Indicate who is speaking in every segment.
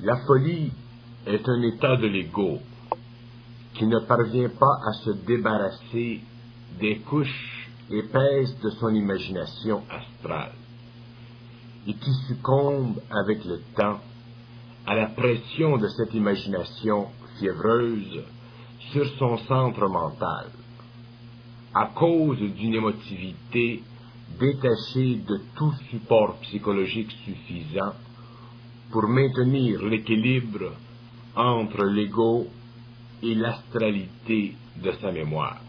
Speaker 1: La folie est un état de l'ego qui ne parvient pas à se débarrasser des couches épaisses de son imagination astrale et qui succombe avec le temps à la pression de cette imagination fiévreuse sur son centre mental, à cause d'une émotivité détachée de tout support psychologique suffisant pour maintenir l'équilibre entre l'ego et l'astralité de sa mémoire.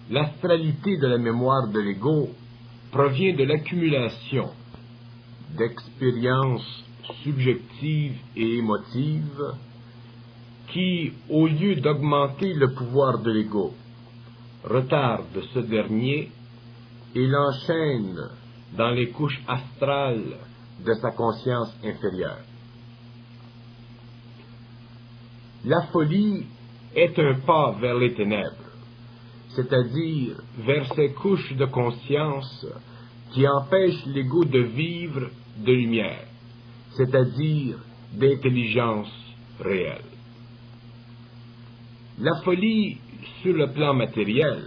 Speaker 1: L'astralité de la mémoire de l'ego provient de l'accumulation d'expériences subjectives et émotives qui, au lieu d'augmenter le pouvoir de l'ego, retardent ce dernier et l'enchaînent dans les couches astrales de sa conscience inférieure. La folie est un pas vers les ténèbres, c'est-à-dire vers ces couches de conscience qui empêchent l'ego de vivre de lumière, c'est-à-dire d'intelligence réelle. La folie sur le plan matériel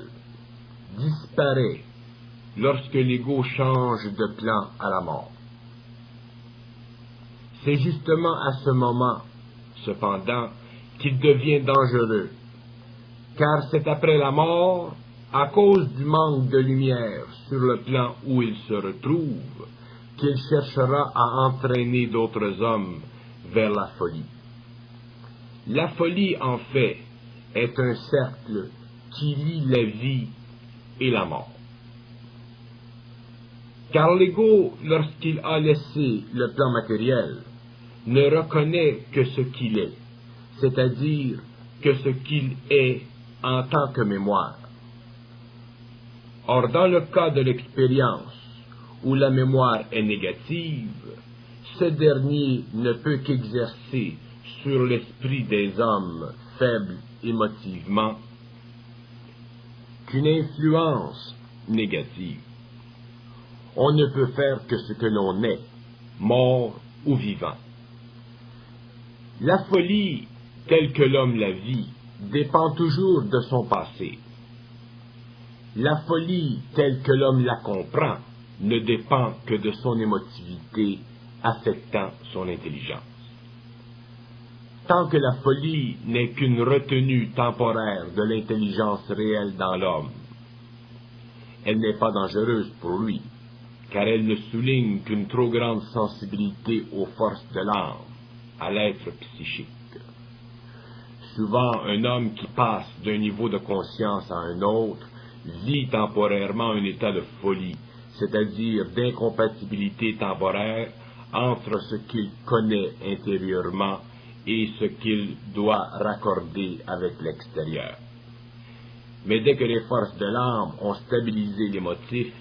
Speaker 1: disparaît lorsque l'ego change de plan à la mort. C'est justement à ce moment, cependant, qu'il devient dangereux, car c'est après la mort, à cause du manque de lumière sur le plan où il se retrouve, qu'il cherchera à entraîner d'autres hommes vers la folie. La folie, en fait, est un cercle qui lie la vie et la mort. Car l'ego, lorsqu'il a laissé le plan matériel, ne reconnaît que ce qu'il est, c'est-à-dire que ce qu'il est en tant que mémoire. Or, dans le cas de l'expérience où la mémoire est négative, ce dernier ne peut qu'exercer sur l'esprit des hommes faibles émotivement qu'une influence négative. On ne peut faire que ce que l'on est, mort ou vivant. La folie, telle que l'homme la vit, dépend toujours de son passé. La folie, telle que l'homme la comprend, ne dépend que de son émotivité affectant son intelligence. Tant que la folie n'est qu'une retenue temporaire de l'intelligence réelle dans l'homme, elle n'est pas dangereuse pour lui, car elle ne souligne qu'une trop grande sensibilité aux forces de l'âme, à l'être psychique. Souvent, un homme qui passe d'un niveau de conscience à un autre vit temporairement un état de folie, c'est-à-dire d'incompatibilité temporaire entre ce qu'il connaît intérieurement et ce qu'il doit raccorder avec l'extérieur. Mais dès que les forces de l'âme ont stabilisé l'émotif,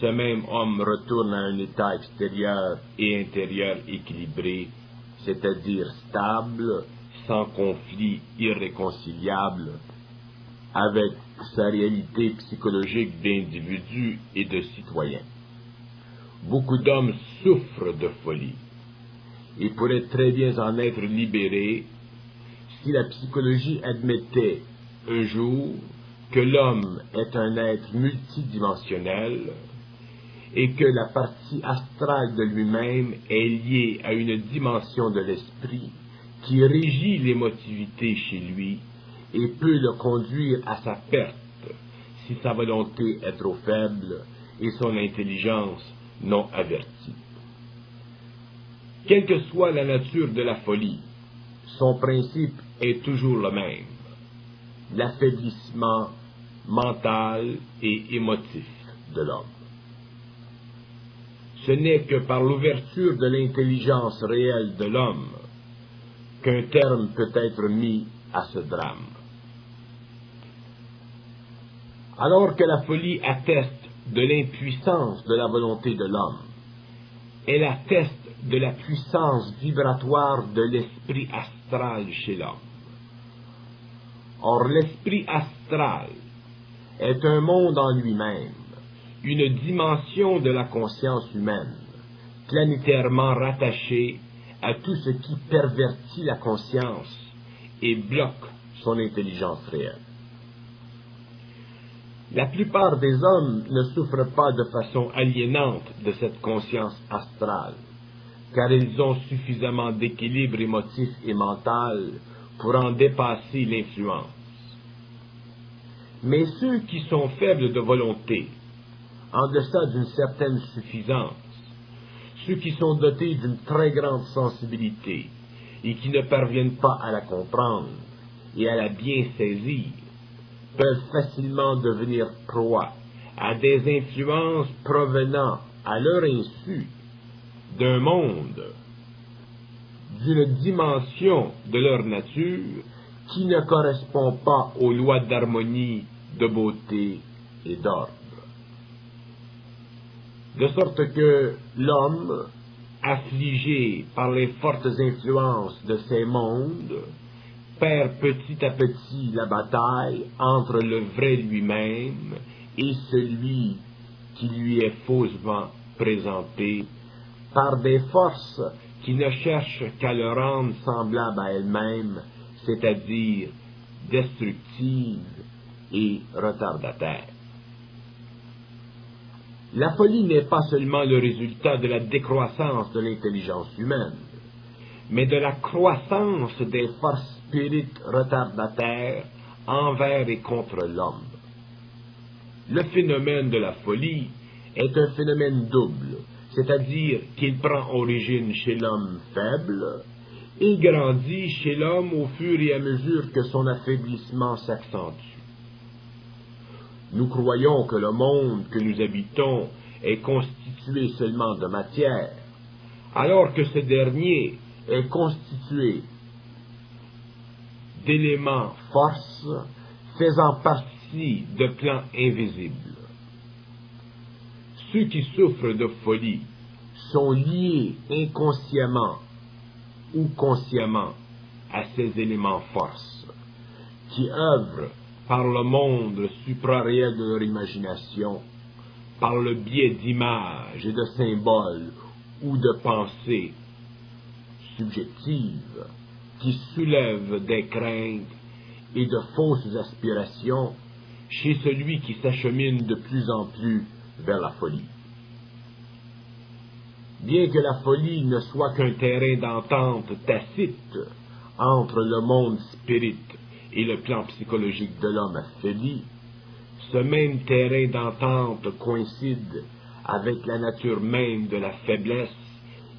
Speaker 1: ce même homme retourne à un état extérieur et intérieur équilibré, c'est-à-dire stable, sans conflit irréconciliable, avec sa réalité psychologique d'individu et de citoyen. Beaucoup d'hommes souffrent de folie et pourraient très bien en être libérés si la psychologie admettait un jour que l'homme est un être multidimensionnel et que la partie astrale de lui-même est liée à une dimension de l'esprit qui régit l'émotivité chez lui et peut le conduire à sa perte si sa volonté est trop faible et son intelligence non avertie. Quelle que soit la nature de la folie, son principe est toujours le même, l'affaiblissement mental et émotif de l'homme. Ce n'est que par l'ouverture de l'intelligence réelle de l'homme qu'un terme peut être mis à ce drame. Alors que la folie atteste de l'impuissance de la volonté de l'homme, elle atteste de la puissance vibratoire de l'esprit astral chez l'homme. Or, l'esprit astral est un monde en lui-même, une dimension de la conscience humaine, planétairement rattaché à tout ce qui pervertit la conscience et bloque son intelligence réelle. La plupart des hommes ne souffrent pas de façon aliénante de cette conscience astrale, car ils ont suffisamment d'équilibre émotif et mental pour en dépasser l'influence. Mais ceux qui sont faibles de volonté, en deçà d'une certaine suffisance, ceux qui sont dotés d'une très grande sensibilité et qui ne parviennent pas à la comprendre et à la bien saisir, peuvent facilement devenir proie à des influences provenant, à leur insu, d'un monde, d'une dimension de leur nature qui ne correspond pas aux lois d'harmonie, de beauté et d'ordre. De sorte que l'homme, affligé par les fortes influences de ces mondes, perd petit à petit la bataille entre le vrai lui-même et celui qui lui est faussement présenté par des forces qui ne cherchent qu'à le rendre semblable à elles-mêmes, c'est-à-dire destructives et retardataires. La folie n'est pas seulement le résultat de la décroissance de l'intelligence humaine, mais de la croissance des forces spirites retardataires envers et contre l'homme. Le phénomène de la folie est un phénomène double, c'est-à-dire qu'il prend origine chez l'homme faible et grandit chez l'homme au fur et à mesure que son affaiblissement s'accentue. Nous croyons que le monde que nous habitons est constitué seulement de matière, alors que ce dernier est constitué d'éléments force faisant partie de plans invisibles. Ceux qui souffrent de folie sont liés inconsciemment ou consciemment à ces éléments force, qui œuvrent par le monde supraréel de leur imagination, par le biais d'images et de symboles ou de pensées subjectives qui soulèvent des craintes et de fausses aspirations chez celui qui s'achemine de plus en plus vers la folie. Bien que la folie ne soit qu'un terrain d'entente tacite entre le monde spirit et le plan psychologique de l'homme affaibli, ce même terrain d'entente coïncide avec la nature même de la faiblesse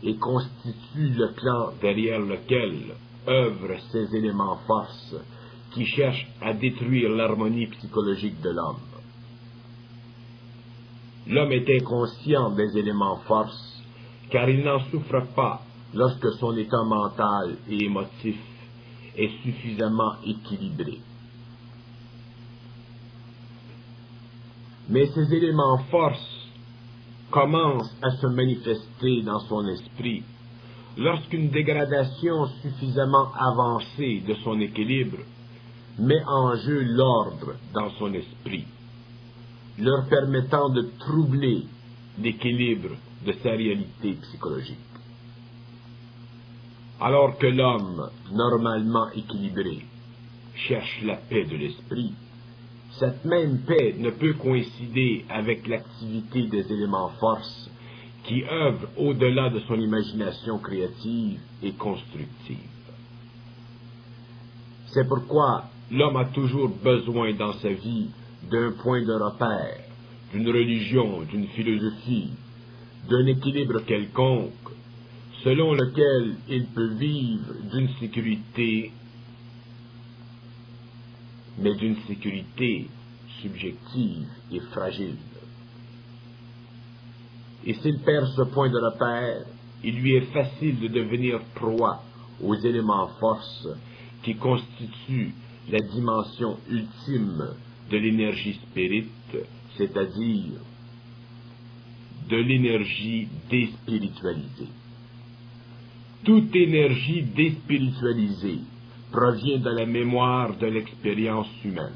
Speaker 1: et constitue le plan derrière lequel œuvrent ces éléments force qui cherchent à détruire l'harmonie psychologique de l'homme. L'homme est inconscient des éléments force, car il n'en souffre pas lorsque son état mental et émotif est suffisamment équilibré. Mais ces éléments force commencent à se manifester dans son esprit lorsqu'une dégradation suffisamment avancée de son équilibre met en jeu l'ordre dans son esprit, leur permettant de troubler l'équilibre de sa réalité psychologique. Alors que l'homme, normalement équilibré, cherche la paix de l'esprit, cette même paix ne peut coïncider avec l'activité des éléments force qui œuvrent au-delà de son imagination créative et constructive. C'est pourquoi l'homme a toujours besoin dans sa vie d'un point de repère, d'une religion, d'une philosophie, d'un équilibre quelconque, selon lequel il peut vivre d'une sécurité, mais d'une sécurité subjective et fragile. Et s'il perd ce point de repère, il lui est facile de devenir proie aux éléments force qui constituent la dimension ultime de l'énergie spirite, c'est-à-dire de l'énergie déspiritualisée. Toute énergie déspiritualisée provient de la mémoire de l'expérience humaine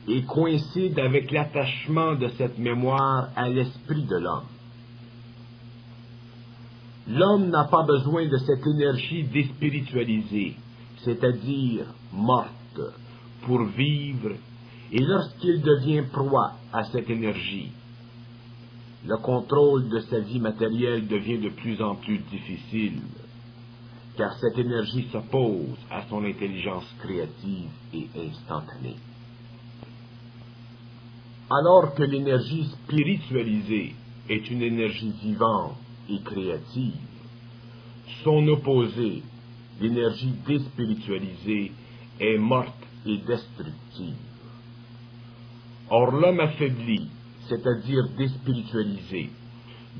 Speaker 1: et coïncide avec l'attachement de cette mémoire à l'esprit de l'homme. L'homme n'a pas besoin de cette énergie déspiritualisée, c'est-à-dire morte, pour vivre, et lorsqu'il devient proie à cette énergie, le contrôle de sa vie matérielle devient de plus en plus difficile, car cette énergie s'oppose à son intelligence créative et instantanée. Alors que l'énergie spiritualisée est une énergie vivante et créative, son opposé, l'énergie déspiritualisée, est morte et destructive. Or, l'homme affaibli, c'est-à-dire déspiritualisé,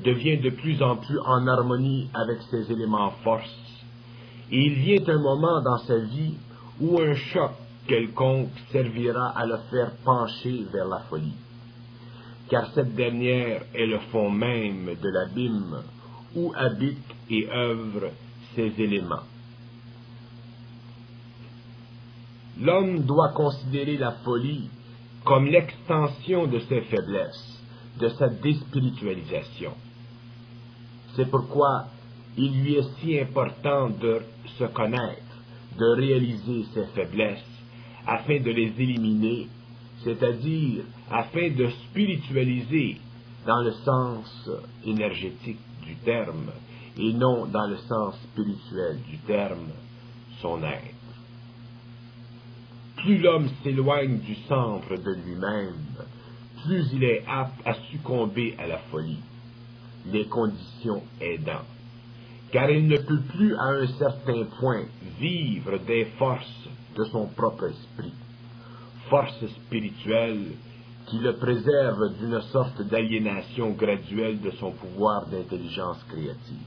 Speaker 1: devient de plus en plus en harmonie avec ses éléments force, et il vient un moment dans sa vie où un choc quelconque servira à le faire pencher vers la folie, car cette dernière est le fond même de l'abîme où habitent et œuvrent ces éléments. L'homme doit considérer la folie comme l'extension de ses faiblesses, de sa déspiritualisation. C'est pourquoi il lui est si important de se connaître, de réaliser ses faiblesses, afin de les éliminer, c'est-à-dire afin de spiritualiser dans le sens énergétique du terme, et non dans le sens spirituel du terme, son être. Plus l'homme s'éloigne du centre de lui-même, plus il est apte à succomber à la folie, les conditions aidant, car il ne peut plus à un certain point vivre des forces de son propre esprit, forces spirituelles qui le préservent d'une sorte d'aliénation graduelle de son pouvoir d'intelligence créative.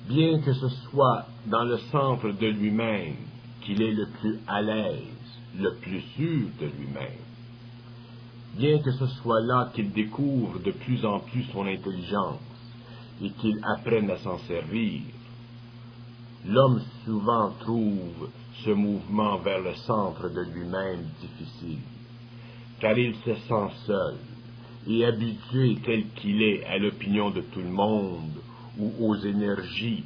Speaker 1: Bien que ce soit dans le centre de lui-même qu'il est le plus à l'aise, le plus sûr de lui-même, bien que ce soit là qu'il découvre de plus en plus son intelligence et qu'il apprenne à s'en servir, l'homme souvent trouve ce mouvement vers le centre de lui-même difficile, car il se sent seul et habitué tel qu'il est à l'opinion de tout le monde ou aux énergies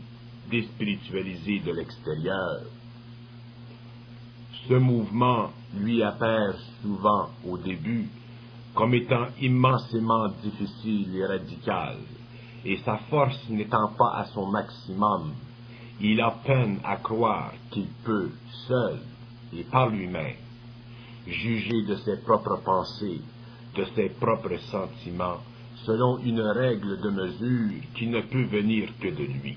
Speaker 1: déspiritualisées de l'extérieur. Ce mouvement lui apparaît souvent au début comme étant immensément difficile et radical, et sa force n'étant pas à son maximum, il a peine à croire qu'il peut, seul et par lui-même, juger de ses propres pensées, de ses propres sentiments, selon une règle de mesure qui ne peut venir que de lui.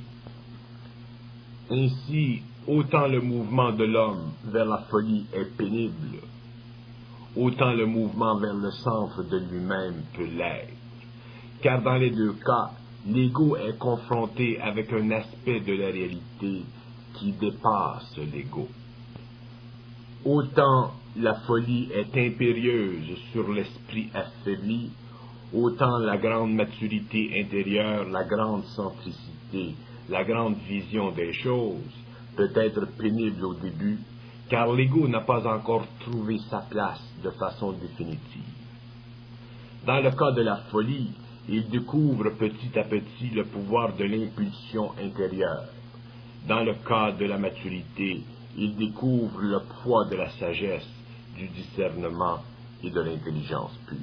Speaker 1: Ainsi, autant le mouvement de l'homme vers la folie est pénible, autant le mouvement vers le centre de lui-même peut l'être, car dans les deux cas, l'ego est confronté avec un aspect de la réalité qui dépasse l'ego. Autant la folie est impérieuse sur l'esprit affaibli, autant la grande maturité intérieure, la grande centricité, la grande vision des choses peut être pénible au début, car l'ego n'a pas encore trouvé sa place de façon définitive. Dans le cas de la folie, il découvre petit à petit le pouvoir de l'impulsion intérieure. Dans le cas de la maturité, il découvre le poids de la sagesse, du discernement et de l'intelligence pure.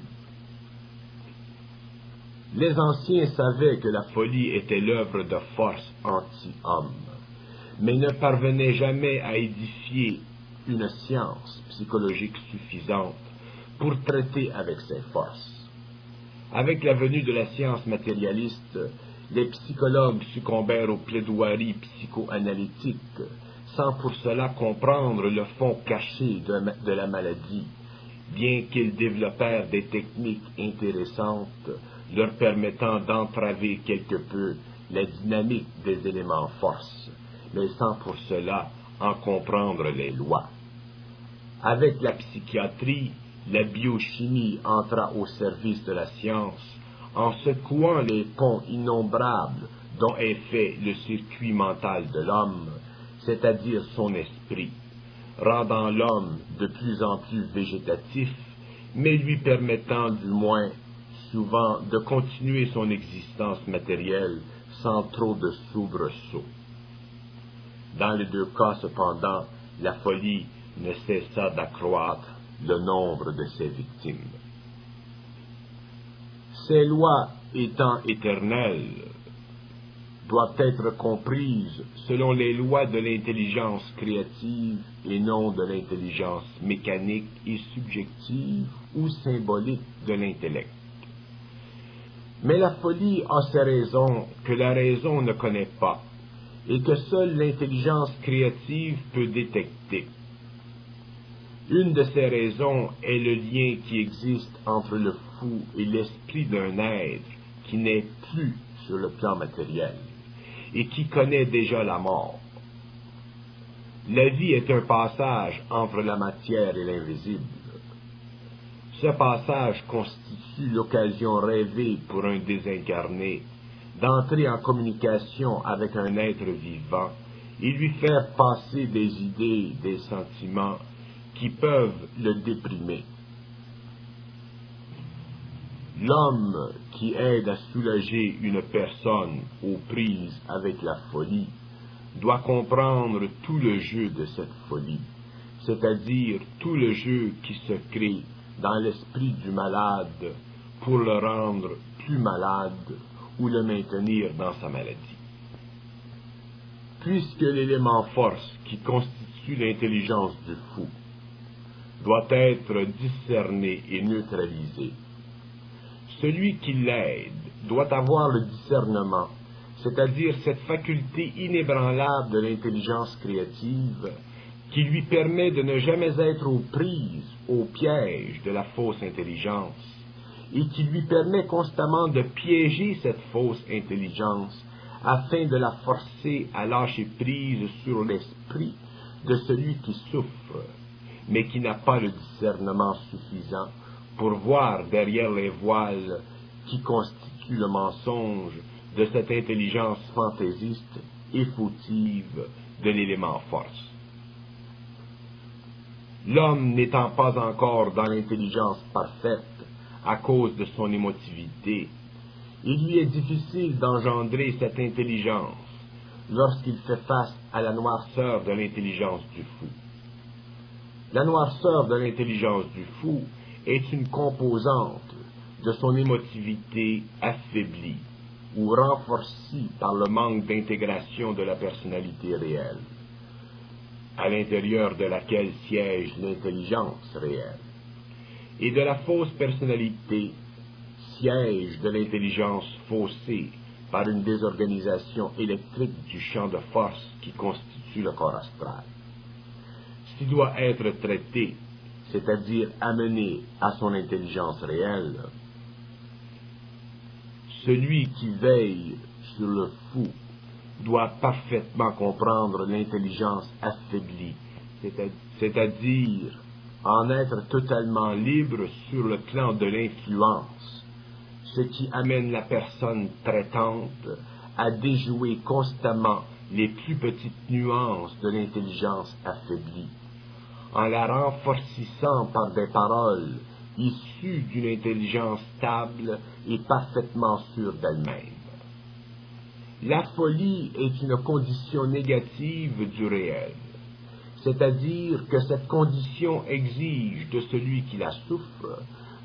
Speaker 1: Les anciens savaient que la folie était l'œuvre de forces anti-homme, mais ne parvenaient jamais à édifier une science psychologique suffisante pour traiter avec ces forces. Avec la venue de la science matérialiste, les psychologues succombèrent aux plaidoiries psychoanalytiques, sans pour cela comprendre le fond caché de la maladie, bien qu'ils développèrent des techniques intéressantes leur permettant d'entraver quelque peu la dynamique des éléments force, mais sans pour cela en comprendre les lois. Avec la psychiatrie, la biochimie entra au service de la science en secouant les ponts innombrables dont est fait le circuit mental de l'homme, c'est-à-dire son esprit, rendant l'homme de plus en plus végétatif, mais lui permettant du moins souvent de continuer son existence matérielle sans trop de soubresauts. Dans les deux cas, cependant, la folie ne cessa d'accroître le nombre de ses victimes. Ces lois étant éternelles, doivent être comprises selon les lois de l'intelligence créative et non de l'intelligence mécanique et subjective ou symbolique de l'intellect. Mais la folie a ses raisons que la raison ne connaît pas et que seule l'intelligence créative peut détecter. Une de ces raisons est le lien qui existe entre le fou et l'esprit d'un être qui n'est plus sur le plan matériel et qui connaît déjà la mort. La vie est un passage entre la matière et l'invisible. Ce passage constitue l'occasion rêvée pour un désincarné d'entrer en communication avec un être vivant et lui faire passer des idées, des sentiments qui peuvent le déprimer. L'homme qui aide à soulager une personne aux prises avec la folie doit comprendre tout le jeu de cette folie, c'est-à-dire tout le jeu qui se crée dans l'esprit du malade pour le rendre plus malade ou le maintenir dans sa maladie. Puisque l'élément force qui constitue l'intelligence du fou doit être discerné et neutralisé, celui qui l'aide doit avoir le discernement, c'est-à-dire cette faculté inébranlable de l'intelligence créative qui lui permet de ne jamais être aux prises, au piège de la fausse intelligence, et qui lui permet constamment de piéger cette fausse intelligence afin de la forcer à lâcher prise sur l'esprit de celui qui souffre, mais qui n'a pas le discernement suffisant pour voir derrière les voiles qui constituent le mensonge de cette intelligence fantaisiste et fautive de l'élément force. L'homme n'étant pas encore dans l'intelligence parfaite à cause de son émotivité, il lui est difficile d'engendrer cette intelligence lorsqu'il fait face à la noirceur de l'intelligence du fou. La noirceur de l'intelligence du fou est une composante de son émotivité affaiblie ou renforcée par le manque d'intégration de la personnalité réelle, à l'intérieur de laquelle siège l'intelligence réelle, et de la fausse personnalité, siège de l'intelligence faussée par une désorganisation électrique du champ de force qui constitue le corps astral. S'il doit être traité, c'est-à-dire amené à son intelligence réelle, celui qui veille sur le fou doit parfaitement comprendre l'intelligence affaiblie, c'est-à-dire en être totalement libre sur le plan de l'influence, ce qui amène la personne traitante à déjouer constamment les plus petites nuances de l'intelligence affaiblie, en la renforcissant par des paroles issues d'une intelligence stable et parfaitement sûre d'elle-même. La folie est une condition négative du réel, c'est-à-dire que cette condition exige de celui qui la souffre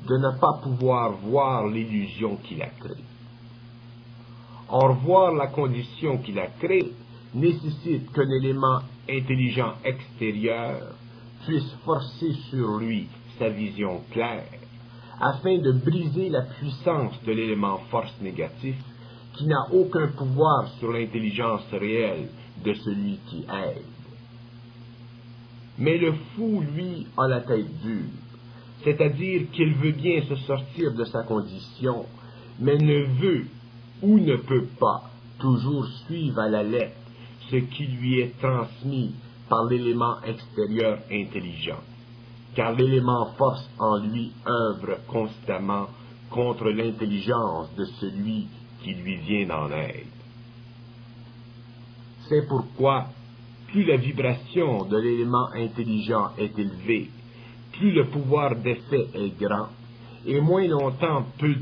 Speaker 1: de ne pas pouvoir voir l'illusion qui la crée. Or, voir la condition qui la crée nécessite qu'un élément intelligent extérieur puisse forcer sur lui sa vision claire, afin de briser la puissance de l'élément force négatif qui n'a aucun pouvoir sur l'intelligence réelle de celui qui aide. Mais le fou, lui, a la tête dure, c'est-à-dire qu'il veut bien se sortir de sa condition, mais ne veut ou ne peut pas toujours suivre à la lettre ce qui lui est transmis par l'élément extérieur intelligent, car l'élément force en lui œuvre constamment contre l'intelligence de celui qui lui vient en aide. C'est pourquoi, plus la vibration de l'élément intelligent est élevée, plus le pouvoir d'effet est grand, et moins longtemps peut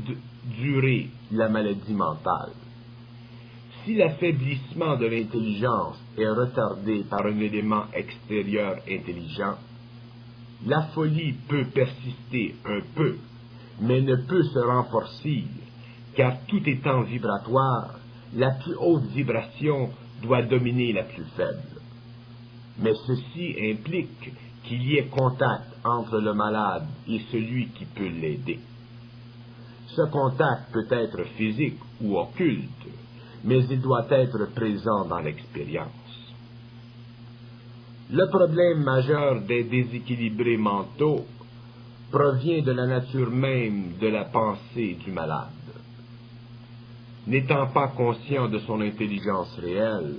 Speaker 1: durer la maladie mentale. Si l'affaiblissement de l'intelligence est retardé par un élément extérieur intelligent, la folie peut persister un peu, mais ne peut se renforcer, car tout étant vibratoire, la plus haute vibration doit dominer la plus faible. Mais ceci implique qu'il y ait contact entre le malade et celui qui peut l'aider. Ce contact peut être physique ou occulte, mais il doit être présent dans l'expérience. Le problème majeur des déséquilibrés mentaux provient de la nature même de la pensée du malade. N'étant pas conscient de son intelligence réelle,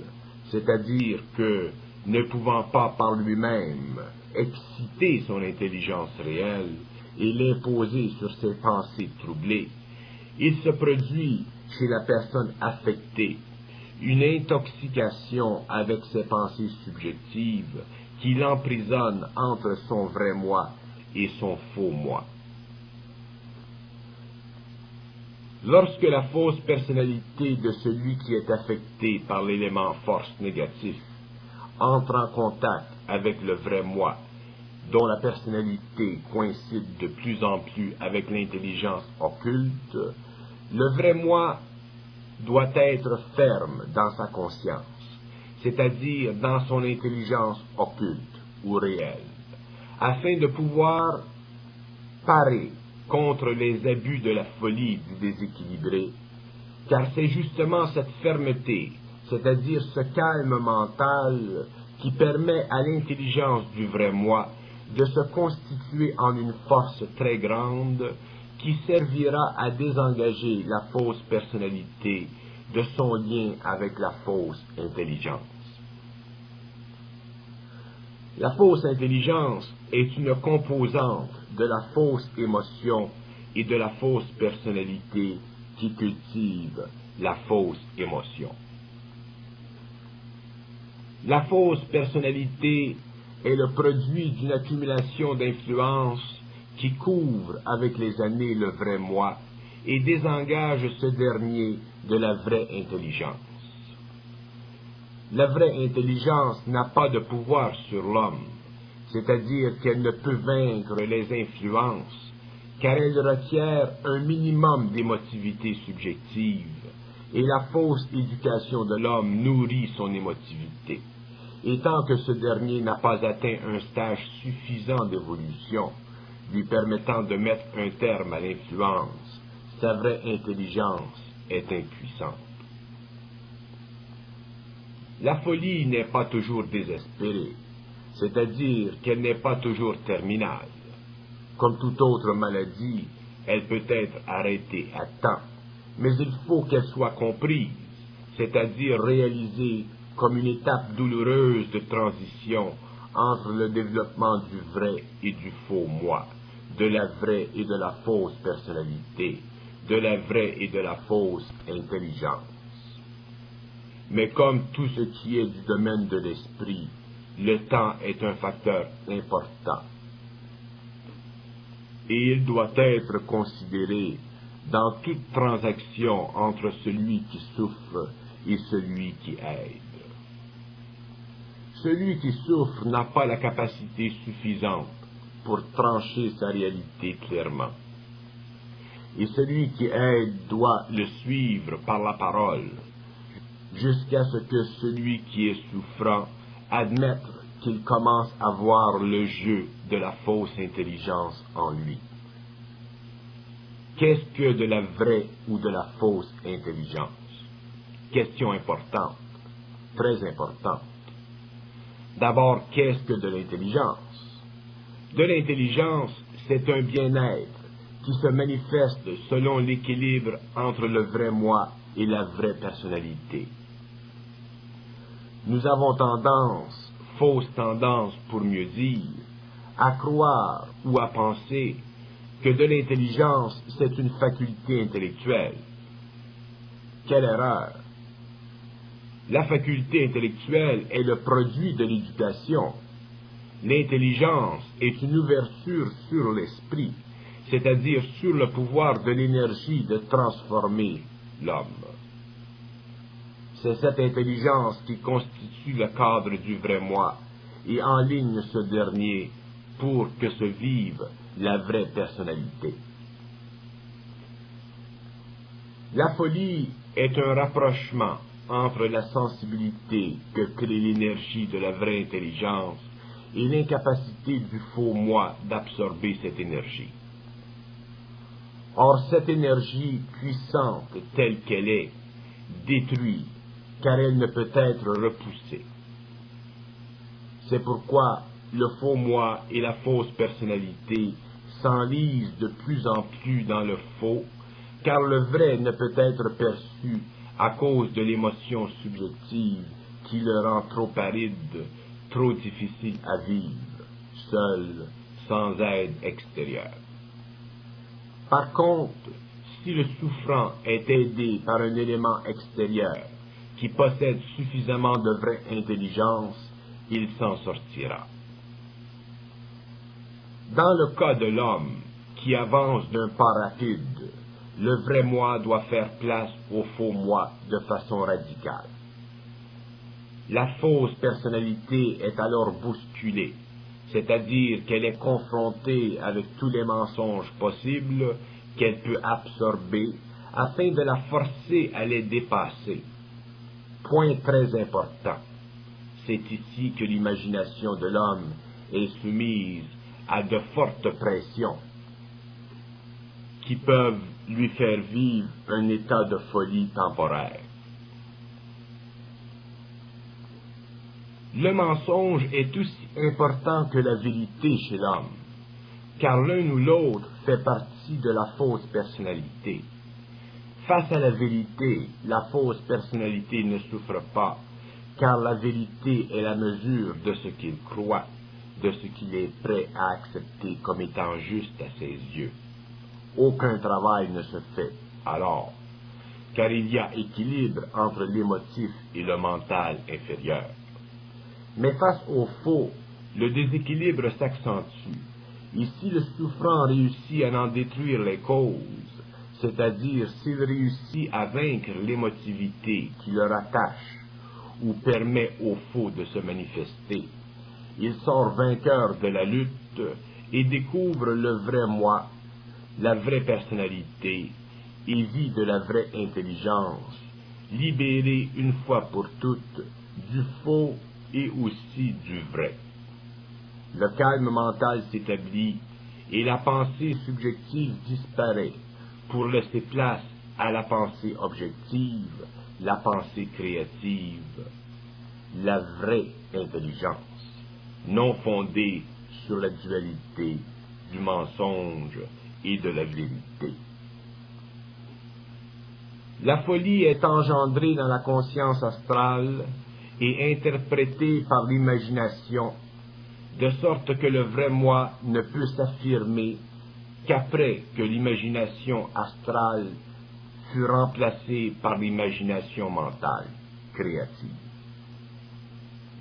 Speaker 1: c'est-à-dire que, ne pouvant pas par lui-même exciter son intelligence réelle et l'imposer sur ses pensées troublées, il se produit chez la personne affectée une intoxication avec ses pensées subjectives qui l'emprisonne entre son vrai moi et son faux moi. Lorsque la fausse personnalité de celui qui est affecté par l'élément force négatif entre en contact avec le vrai moi, dont la personnalité coïncide de plus en plus avec l'intelligence occulte, le vrai moi doit être ferme dans sa conscience, c'est-à-dire dans son intelligence occulte ou réelle, afin de pouvoir parer contre les abus de la folie du déséquilibré, car c'est justement cette fermeté, c'est-à-dire ce calme mental qui permet à l'intelligence du vrai moi de se constituer en une force très grande qui servira à désengager la fausse personnalité de son lien avec la fausse intelligence. La fausse intelligence est une composante de la fausse émotion et de la fausse personnalité qui cultive la fausse émotion. La fausse personnalité est le produit d'une accumulation d'influences qui couvre avec les années le vrai moi et désengage ce dernier de la vraie intelligence. La vraie intelligence n'a pas de pouvoir sur l'homme, c'est-à-dire qu'elle ne peut vaincre les influences, car elle requiert un minimum d'émotivité subjective, et la fausse éducation de l'homme nourrit son émotivité. Et tant que ce dernier n'a pas atteint un stage suffisant d'évolution, lui permettant de mettre un terme à l'influence, sa vraie intelligence est impuissante. La folie n'est pas toujours désespérée, c'est-à-dire qu'elle n'est pas toujours terminale. Comme toute autre maladie, elle peut être arrêtée à temps, mais il faut qu'elle soit comprise, c'est-à-dire réalisée comme une étape douloureuse de transition entre le développement du vrai et du faux moi, de la vraie et de la fausse personnalité, de la vraie et de la fausse intelligence. Mais comme tout ce qui est du domaine de l'esprit, le temps est un facteur important. Et il doit être considéré dans toute transaction entre celui qui souffre et celui qui aide. Celui qui souffre n'a pas la capacité suffisante pour trancher sa réalité clairement. Et celui qui aide doit le suivre par la parole, jusqu'à ce que celui qui est souffrant admette qu'il commence à voir le jeu de la fausse intelligence en lui. Qu'est-ce que de la vraie ou de la fausse intelligence? Question importante, très importante. D'abord, qu'est-ce que de l'intelligence? De l'intelligence, c'est un bien-être qui se manifeste selon l'équilibre entre le vrai moi et la vraie personnalité. Nous avons tendance, fausse tendance pour mieux dire, à croire ou à penser que de l'intelligence, c'est une faculté intellectuelle. Quelle erreur! La faculté intellectuelle est le produit de l'éducation. L'intelligence est une ouverture sur l'esprit, c'est-à-dire sur le pouvoir de l'énergie de transformer l'homme. C'est cette intelligence qui constitue le cadre du vrai moi et enligne ce dernier pour que se vive la vraie personnalité. La folie est un rapprochement entre la sensibilité que crée l'énergie de la vraie intelligence et l'incapacité du faux moi d'absorber cette énergie. Or, cette énergie puissante telle qu'elle est, détruit, car elle ne peut être repoussée. C'est pourquoi le faux moi et la fausse personnalité s'enlisent de plus en plus dans le faux, car le vrai ne peut être perçu à cause de l'émotion subjective qui le rend trop aride, trop difficile à vivre, seul, sans aide extérieure. Par contre, si le souffrant est aidé par un élément extérieur qui possède suffisamment de vraie intelligence, il s'en sortira. Dans le cas de l'homme qui avance d'un pas rapide, le vrai moi doit faire place au faux moi de façon radicale. La fausse personnalité est alors bousculée, c'est-à-dire qu'elle est confrontée avec tous les mensonges possibles qu'elle peut absorber afin de la forcer à les dépasser. Point très important, c'est ici que l'imagination de l'homme est soumise à de fortes pressions qui peuvent lui faire vivre un état de folie temporaire. Le mensonge est aussi important que la vérité chez l'homme, car l'un ou l'autre fait partie de la fausse personnalité. Face à la vérité, la fausse personnalité ne souffre pas, car la vérité est la mesure de ce qu'il croit, de ce qu'il est prêt à accepter comme étant juste à ses yeux. Aucun travail ne se fait alors, car il y a équilibre entre l'émotif et le mental inférieur. Mais face au faux, le déséquilibre s'accentue. Et si le souffrant réussit à en détruire les causes, c'est-à-dire s'il réussit à vaincre l'émotivité qui le rattache ou permet au faux de se manifester, il sort vainqueur de la lutte et découvre le vrai moi, la vraie personnalité et vit de la vraie intelligence, libéré une fois pour toutes du faux et aussi du vrai. Le calme mental s'établit et la pensée subjective disparaît pour laisser place à la pensée objective, la pensée créative, la vraie intelligence, non fondée sur la dualité du mensonge et de la vérité. La folie est engendrée dans la conscience astrale et interprétée par l'imagination, de sorte que le vrai moi ne peut s'affirmer qu'après que l'imagination astrale fut remplacée par l'imagination mentale, créative.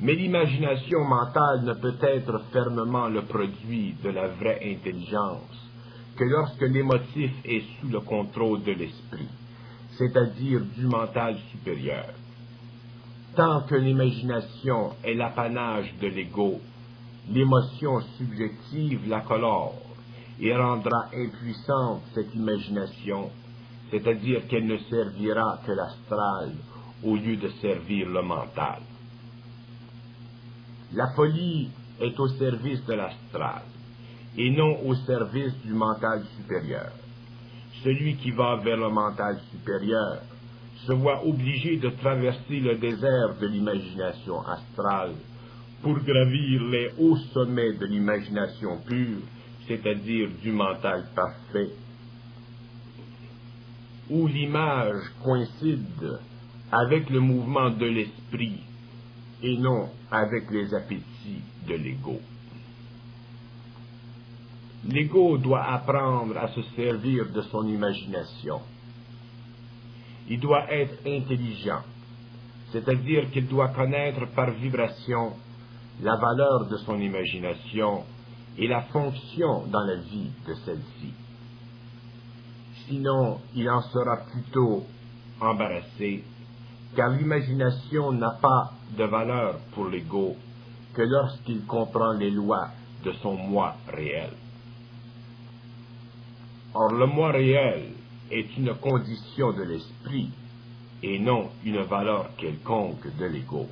Speaker 1: Mais l'imagination mentale ne peut être fermement le produit de la vraie intelligence que lorsque l'émotif est sous le contrôle de l'esprit, c'est-à-dire du mental supérieur. Tant que l'imagination est l'apanage de l'ego, l'émotion subjective la colore et rendra impuissante cette imagination, c'est-à-dire qu'elle ne servira que l'astral au lieu de servir le mental. La folie est au service de l'astral et non au service du mental supérieur. Celui qui va vers le mental supérieur se voit obligé de traverser le désert de l'imagination astrale pour gravir les hauts sommets de l'imagination pure, c'est-à-dire du mental parfait, où l'image coïncide avec le mouvement de l'esprit et non avec les appétits de l'ego. L'ego doit apprendre à se servir de son imagination. Il doit être intelligent, c'est-à-dire qu'il doit connaître par vibration la valeur de son imagination et la fonction dans la vie de celle-ci. sinon il en sera plutôt embarrassé, car l'imagination n'a pas de valeur pour l'ego que lorsqu'il comprend les lois de son moi réel. Or, le moi réel est une condition de l'esprit et non une valeur quelconque de l'ego.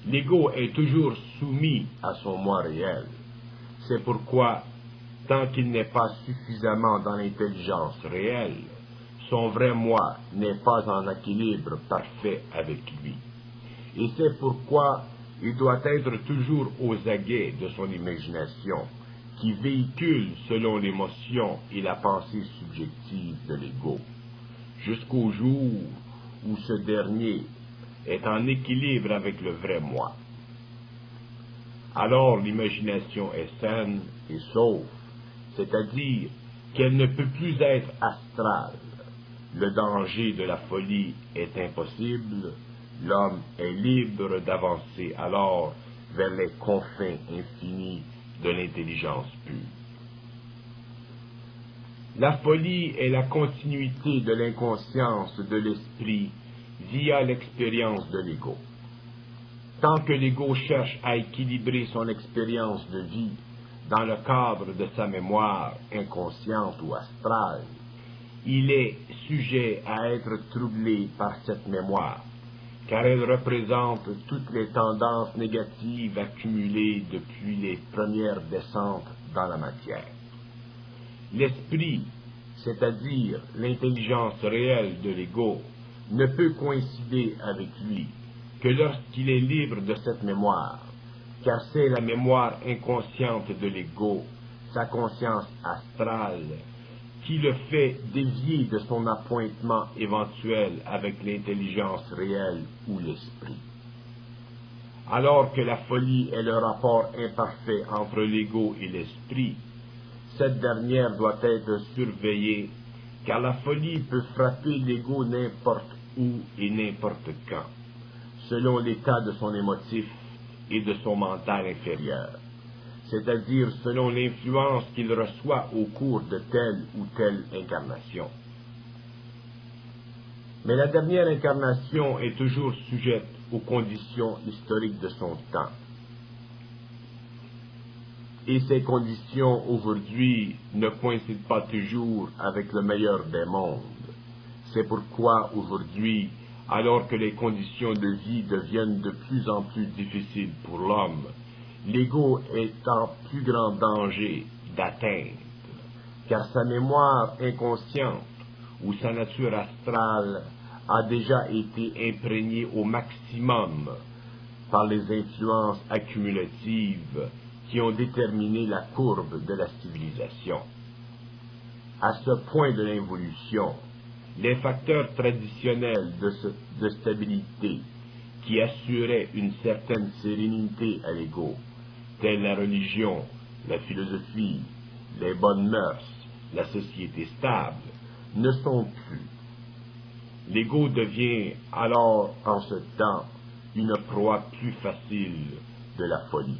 Speaker 1: L'ego est toujours soumis à son moi réel. C'est pourquoi, tant qu'il n'est pas suffisamment dans l'intelligence réelle, son vrai moi n'est pas en équilibre parfait avec lui. Et c'est pourquoi il doit être toujours aux aguets de son imagination, qui véhicule selon l'émotion et la pensée subjective de l'ego, jusqu'au jour où ce dernier est en équilibre avec le vrai moi. Alors l'imagination est saine et sauve, c'est-à-dire qu'elle ne peut plus être astrale. Le danger de la folie est impossible, l'homme est libre d'avancer alors vers les confins infinis de l'intelligence pure. La folie est la continuité de l'inconscience de l'esprit via l'expérience de l'ego. Tant que l'ego cherche à équilibrer son expérience de vie dans le cadre de sa mémoire inconsciente ou astrale, il est sujet à être troublé par cette mémoire, car elle représente toutes les tendances négatives accumulées depuis les premières descentes dans la matière. L'esprit, c'est-à-dire l'intelligence réelle de l'ego, ne peut coïncider avec lui que lorsqu'il est libre de cette mémoire, car c'est la mémoire inconsciente de l'ego, sa conscience astrale, qui le fait dévier de son appointement éventuel avec l'intelligence réelle ou l'esprit. Alors que la folie est le rapport imparfait entre l'ego et l'esprit, cette dernière doit être surveillée, car la folie peut frapper l'ego n'importe où et n'importe quand, selon l'état de son émotif et de son mental inférieur, c'est-à-dire selon l'influence qu'il reçoit au cours de telle ou telle incarnation. Mais la dernière incarnation est toujours sujette aux conditions historiques de son temps. Et ces conditions aujourd'hui ne coïncident pas toujours avec le meilleur des mondes. C'est pourquoi aujourd'hui, alors que les conditions de vie deviennent de plus en plus difficiles pour l'homme, l'ego est en plus grand danger d'atteindre, car sa mémoire inconsciente ou sa nature astrale a déjà été imprégnée au maximum par les influences accumulatives qui ont déterminé la courbe de la civilisation. À ce point de l'involution, les facteurs traditionnels de stabilité qui assuraient une certaine sérénité à l'ego, tels la religion, la philosophie, les bonnes mœurs, la société stable, ne sont plus. L'ego devient alors en ce temps une proie plus facile de la folie.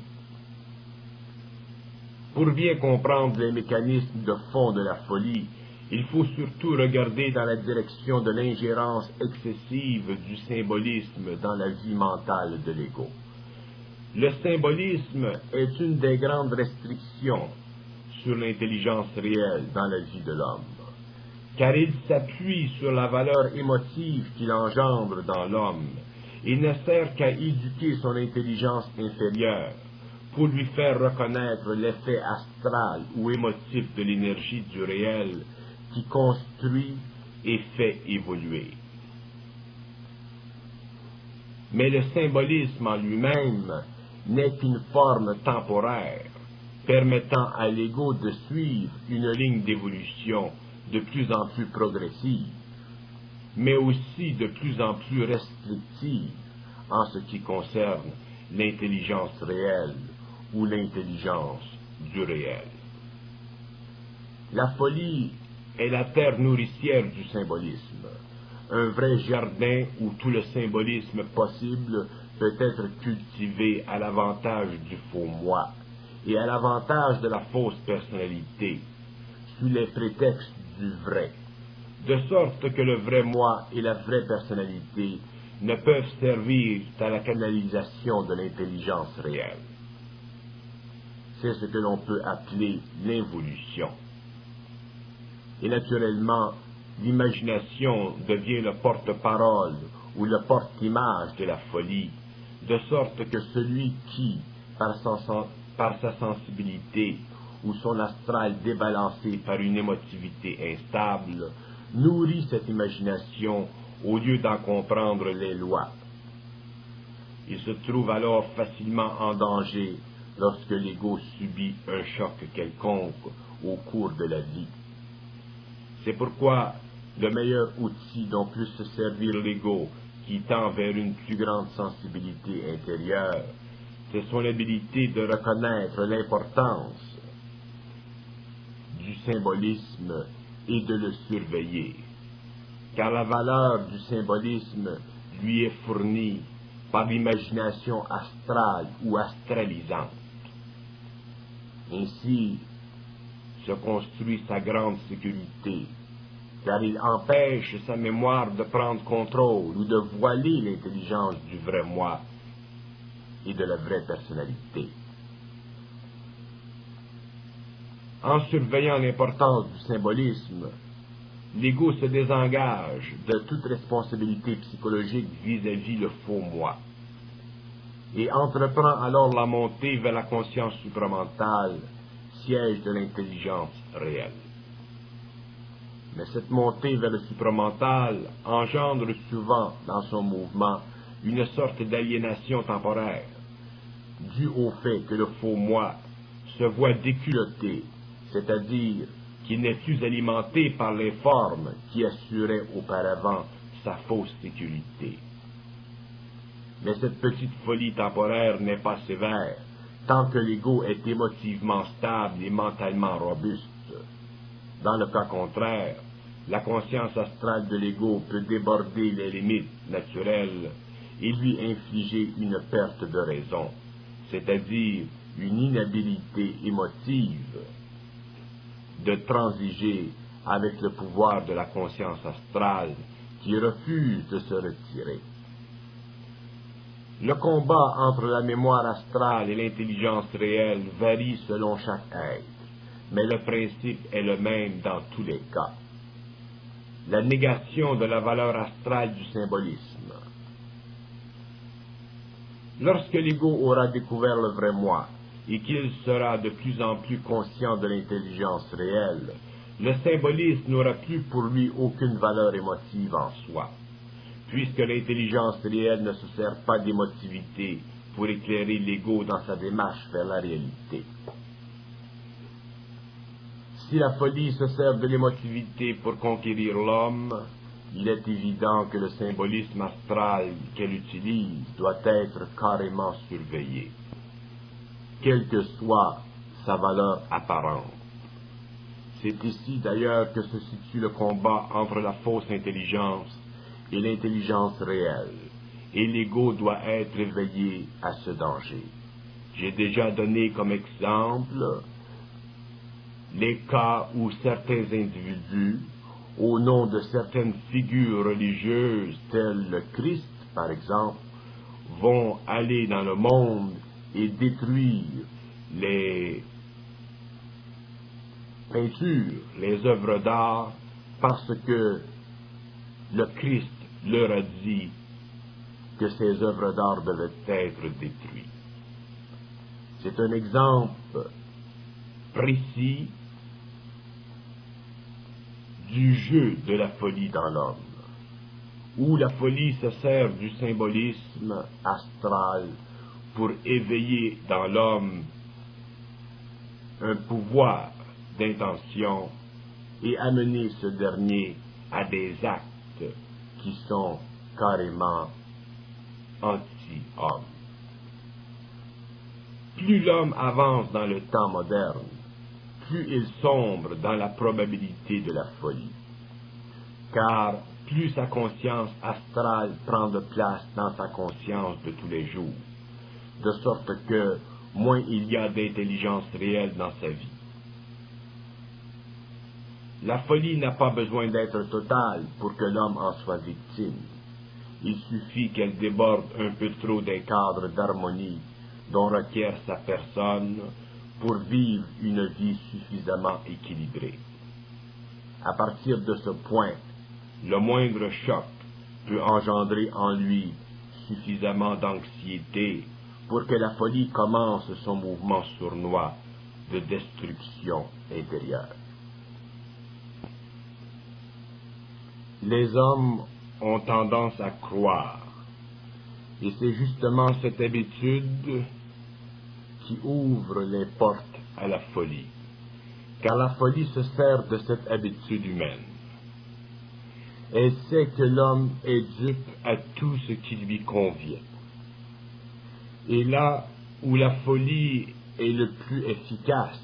Speaker 1: Pour bien comprendre les mécanismes de fond de la folie, il faut surtout regarder dans la direction de l'ingérence excessive du symbolisme dans la vie mentale de l'ego. Le symbolisme est une des grandes restrictions sur l'intelligence réelle dans la vie de l'homme, car il s'appuie sur la valeur émotive qu'il engendre dans l'homme et ne sert qu'à éduquer son intelligence inférieure pour lui faire reconnaître l'effet astral ou émotif de l'énergie du réel qui construit et fait évoluer. Mais le symbolisme en lui-même n'est qu'une forme temporaire, permettant à l'ego de suivre une ligne d'évolution de plus en plus progressive, mais aussi de plus en plus restrictive en ce qui concerne l'intelligence réelle ou l'intelligence du réel. La folie est la terre nourricière du symbolisme, un vrai jardin où tout le symbolisme possible peut être cultivé à l'avantage du faux moi et à l'avantage de la fausse personnalité, sous les prétextes du vrai, de sorte que le vrai moi et la vraie personnalité ne peuvent servir à la canalisation de l'intelligence réelle. C'est ce que l'on peut appeler l'involution. Et naturellement, l'imagination devient le porte-parole ou le porte-image de la folie, de sorte que celui qui, par sa sensibilité ou son astral débalancé par une émotivité instable, nourrit cette imagination au lieu d'en comprendre les lois. Il se trouve alors facilement en danger lorsque l'ego subit un choc quelconque au cours de la vie. C'est pourquoi le meilleur outil dont peut se servir l'ego qui tend vers une plus grande sensibilité intérieure, c'est son habilité de reconnaître l'importance du symbolisme et de le surveiller, car la valeur du symbolisme lui est fournie par l'imagination astrale ou astralisante. Ainsi se construit sa grande sécurité, car il empêche sa mémoire de prendre contrôle ou de voiler l'intelligence du vrai moi et de la vraie personnalité. En surveillant l'importance du symbolisme, l'ego se désengage de toute responsabilité psychologique vis-à-vis le faux moi et entreprend alors la montée vers la conscience supramentale, siège de l'intelligence réelle. Mais cette montée vers le supramental engendre souvent dans son mouvement une sorte d'aliénation temporaire, due au fait que le faux moi se voit déculotté, c'est-à-dire qu'il n'est plus alimenté par les formes qui assuraient auparavant sa fausse sécurité. Mais cette petite folie temporaire n'est pas sévère, tant que l'ego est émotivement stable et mentalement robuste. Dans le cas contraire, la conscience astrale de l'ego peut déborder les limites naturelles et lui infliger une perte de raison, c'est-à-dire une inhabilité émotive de transiger avec le pouvoir de la conscience astrale qui refuse de se retirer. Le combat entre la mémoire astrale et l'intelligence réelle varie selon chaque être, mais le principe est le même dans tous les cas. La négation de la valeur astrale du symbolisme. Lorsque l'ego aura découvert le vrai moi et qu'il sera de plus en plus conscient de l'intelligence réelle, le symbolisme n'aura plus pour lui aucune valeur émotive en soi, puisque l'intelligence réelle ne se sert pas d'émotivité pour éclairer l'ego dans sa démarche vers la réalité. Si la folie se sert de l'émotivité pour conquérir l'homme, il est évident que le symbolisme astral qu'elle utilise doit être carrément surveillé, quelle que soit sa valeur apparente. C'est ici d'ailleurs que se situe le combat entre la fausse intelligence et l'intelligence réelle, et l'ego doit être éveillé à ce danger. J'ai déjà donné comme exemple les cas où certains individus, au nom de certaines figures religieuses telles le Christ par exemple, vont aller dans le monde et détruire les peintures, les œuvres d'art, parce que le Christ leur a dit que ces œuvres d'art devaient être détruites. C'est un exemple précis du jeu de la folie dans l'homme, où la folie se sert du symbolisme astral pour éveiller dans l'homme un pouvoir d'intention et amener ce dernier à des actes qui sont carrément anti-homme. Plus l'homme avance dans le temps moderne, plus il sombre dans la probabilité de la folie, car plus sa conscience astrale prend de place dans sa conscience de tous les jours, de sorte que moins il y a d'intelligence réelle dans sa vie. La folie n'a pas besoin d'être totale pour que l'homme en soit victime. Il suffit qu'elle déborde un peu trop d'un cadre d'harmonie dont requiert sa personne pour vivre une vie suffisamment équilibrée. À partir de ce point, le moindre choc peut engendrer en lui suffisamment d'anxiété pour que la folie commence son mouvement sournois de destruction intérieure. Les hommes ont tendance à croire, et c'est justement cette habitude qui ouvre les portes à la folie, car la folie se sert de cette habitude humaine. Elle sait que l'homme est dupe à tout ce qui lui convient. Et là où la folie est le plus efficace,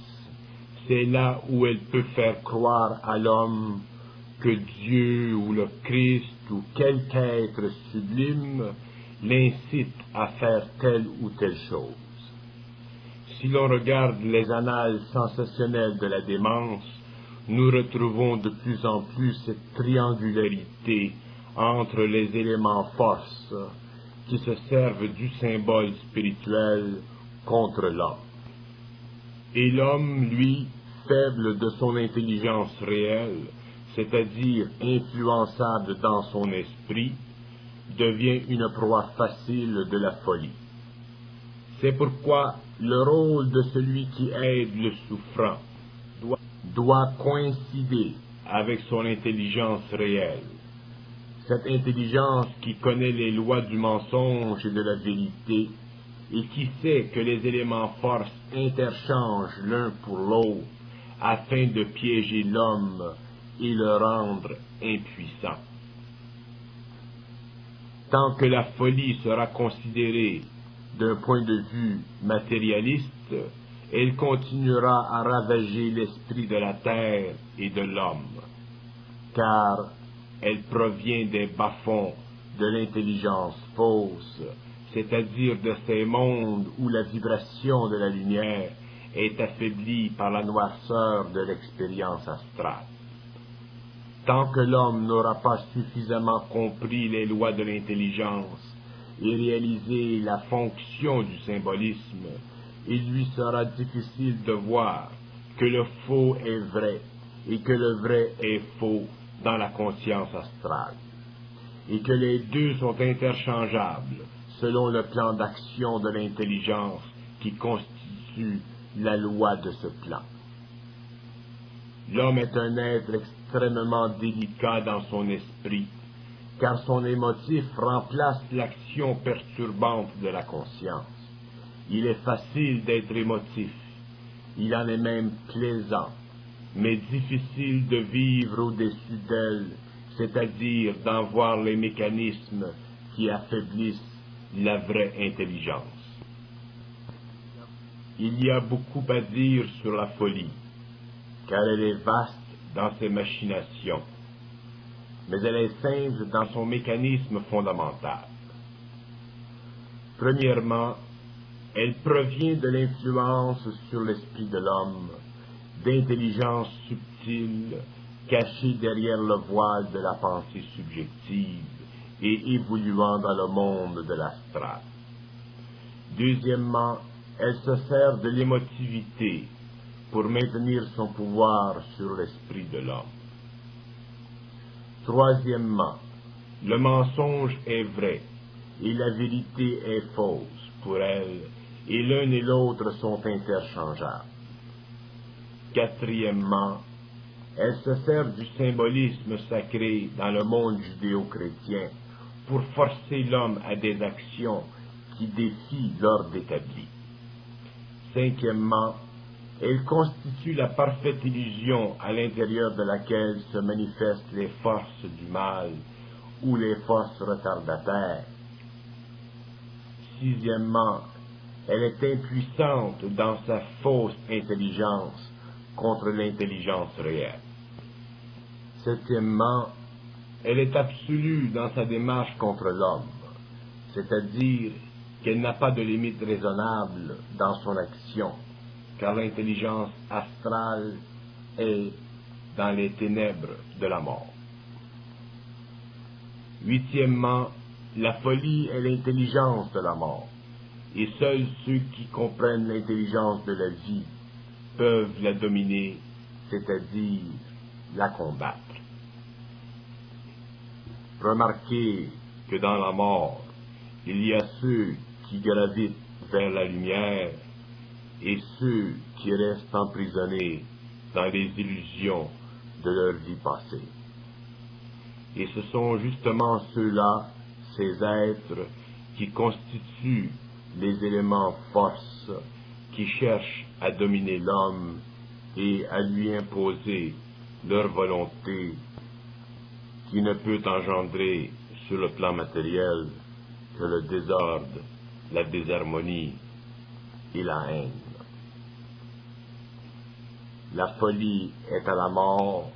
Speaker 1: c'est là où elle peut faire croire à l'homme que Dieu ou le Christ ou quelque être sublime l'incite à faire telle ou telle chose. Si l'on regarde les annales sensationnelles de la démence, nous retrouvons de plus en plus cette triangularité entre les éléments force qui se servent du symbole spirituel contre l'homme. Et l'homme, lui, faible de son intelligence réelle, c'est-à-dire influençable dans son esprit, devient une proie facile de la folie. C'est pourquoi le rôle de celui qui aide le souffrant doit coïncider avec son intelligence réelle. Cette intelligence qui connaît les lois du mensonge et de la vérité et qui sait que les éléments force interchangent l'un pour l'autre afin de piéger l'homme et le rendre impuissant. Tant que la folie sera considérée d'un point de vue matérialiste, elle continuera à ravager l'esprit de la terre et de l'homme, car elle provient des bas-fonds de l'intelligence fausse, c'est-à-dire de ces mondes où la vibration de la lumière est affaiblie par la noirceur de l'expérience astrale. Tant que l'homme n'aura pas suffisamment compris les lois de l'intelligence et réalisé la fonction du symbolisme, il lui sera difficile de voir que le faux est vrai et que le vrai est faux dans la conscience astrale, et que les deux sont interchangeables selon le plan d'action de l'intelligence qui constitue la loi de ce plan. L'homme est un être extrêmement délicat dans son esprit, car son émotif remplace l'action perturbante de la conscience. Il est facile d'être émotif, il en est même plaisant, mais difficile de vivre au-dessus d'elle, c'est-à-dire d'en voir les mécanismes qui affaiblissent la vraie intelligence. Il y a beaucoup à dire sur la folie, car elle est vaste dans ses machinations, mais elle est simple dans son mécanisme fondamental. Premièrement, elle provient de l'influence sur l'esprit de l'homme, d'intelligence subtile cachée derrière le voile de la pensée subjective et évoluant dans le monde de l'astral. Deuxièmement, elle se sert de l'émotivité pour maintenir son pouvoir sur l'esprit de l'homme. Troisièmement, le mensonge est vrai et la vérité est fausse pour elle, et l'un et l'autre sont interchangeables. Quatrièmement, elle se sert du symbolisme sacré dans le monde judéo-chrétien pour forcer l'homme à des actions qui défient l'ordre établi. Cinquièmement, elle constitue la parfaite illusion à l'intérieur de laquelle se manifestent les forces du mal ou les forces retardataires. Sixièmement, elle est impuissante dans sa fausse intelligence contre l'intelligence réelle. Septièmement, elle est absolue dans sa démarche contre l'homme, c'est-à-dire qu'elle n'a pas de limite raisonnable dans son action, car l'intelligence astrale est dans les ténèbres de la mort. Huitièmement, la folie est l'intelligence de la mort, et seuls ceux qui comprennent l'intelligence de la vie peuvent la dominer, c'est-à-dire la combattre. Remarquez que dans la mort, il y a ceux qui gravitent vers la lumière et ceux qui restent emprisonnés dans les illusions de leur vie passée. Et ce sont justement ceux-là, ces êtres, qui constituent les éléments force qui cherchent à dominer l'homme et à lui imposer leur volonté qui ne peut engendrer sur le plan matériel que le désordre, la désharmonie et la haine. La folie est à la mort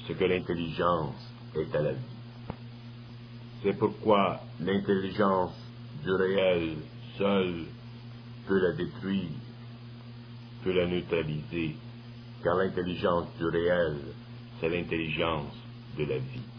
Speaker 1: ce que l'intelligence est à la vie. C'est pourquoi l'intelligence du réel seule peut la détruire, peut la neutraliser, car l'intelligence du réel, c'est l'intelligence de la vie.